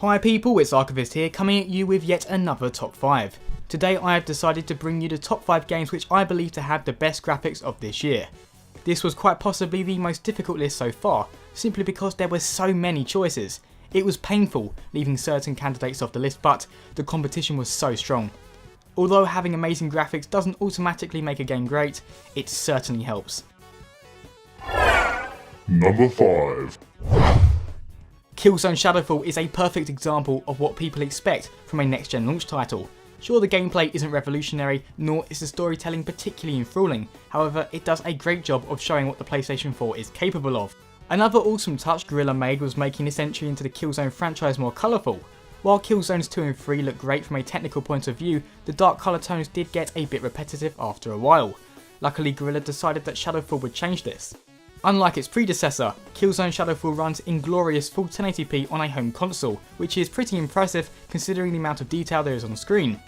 Hi people, it's Archivist here, coming at you with yet another top 5. Today I have decided to bring you the top 5 games which I believe to have the best graphics of this year. This was quite possibly the most difficult list so far, simply because there were so many choices. It was painful leaving certain candidates off the list, but the competition was so strong. Although having amazing graphics doesn't automatically make a game great, it certainly helps. Number 5. Killzone Shadowfall is a perfect example of what people expect from a next-gen launch title. Sure, the gameplay isn't revolutionary, nor is the storytelling particularly enthralling, however it does a great job of showing what the PlayStation 4 is capable of. Another awesome touch Guerrilla made was making this entry into the Killzone franchise more colourful. While Killzones 2 and 3 look great from a technical point of view, the dark colour tones did get a bit repetitive after a while. Luckily Guerrilla decided that Shadowfall would change this. Unlike its predecessor, Killzone Shadowfall runs in glorious full 1080p on a home console, which is pretty impressive considering the amount of detail there is on screen.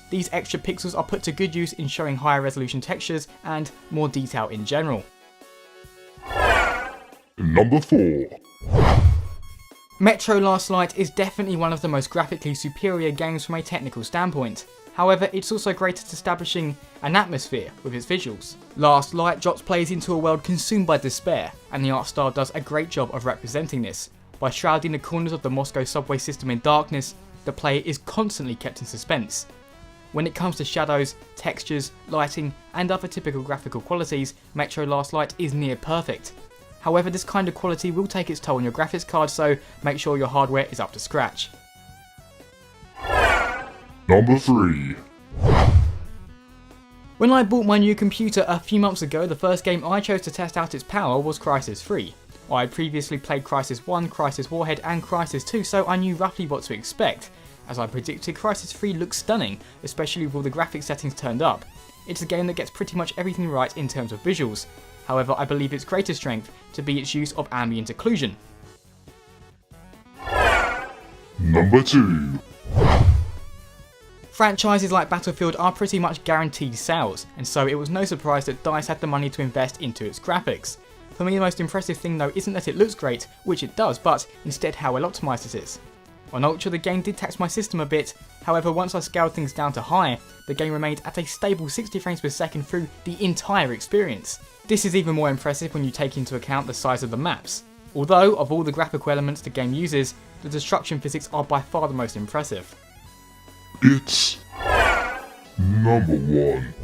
These extra pixels are put to good use in showing higher resolution textures and more detail in general. Number 4. Metro Last Light is definitely one of the most graphically superior games from a technical standpoint. However, it's also great at establishing an atmosphere with its visuals. Last Light drops players into a world consumed by despair, and the art style does a great job of representing this. By shrouding the corners of the Moscow subway system in darkness, the player is constantly kept in suspense. When it comes to shadows, textures, lighting, and other typical graphical qualities, Metro Last Light is near perfect. However, this kind of quality will take its toll on your graphics card, so make sure your hardware is up to scratch. Number 3. When I bought my new computer a few months ago, the first game I chose to test out its power was Crysis 3. I had previously played Crysis 1, Crysis Warhead and Crysis 2, so I knew roughly what to expect. As I predicted, Crysis 3 looks stunning, especially with all the graphics settings turned up. It's a game that gets pretty much everything right in terms of visuals. However, I believe its greatest strength to be its use of ambient occlusion. Number 2. Franchises like Battlefield are pretty much guaranteed sales, and so it was no surprise that DICE had the money to invest into its graphics. For me, the most impressive thing though isn't that it looks great, which it does, but instead how well optimised it is. On Ultra the game did tax my system a bit, however once I scaled things down to high, the game remained at a stable 60 frames per second through the entire experience. This is even more impressive when you take into account the size of the maps. Although, of all the graphical elements the game uses, the destruction physics are by far the most impressive. It's number 1.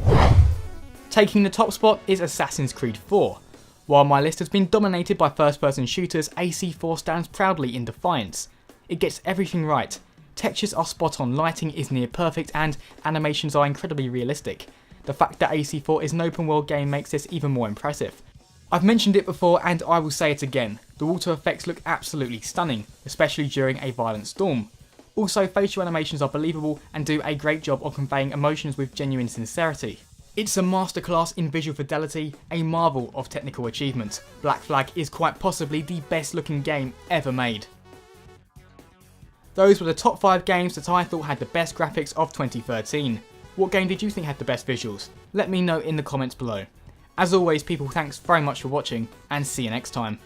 Taking the top spot is Assassin's Creed 4. While my list has been dominated by first-person shooters, AC4 stands proudly in defiance. It gets everything right. Textures are spot on, lighting is near perfect, and animations are incredibly realistic. The fact that AC4 is an open world game makes this even more impressive. I've mentioned it before and I will say it again, the water effects look absolutely stunning, especially during a violent storm. Also, facial animations are believable and do a great job of conveying emotions with genuine sincerity. It's a masterclass in visual fidelity, a marvel of technical achievement. Black Flag is quite possibly the best looking game ever made. Those were the top 5 games that I thought had the best graphics of 2013. What game did you think had the best visuals? Let me know in the comments below. As always people, thanks very much for watching and see you next time.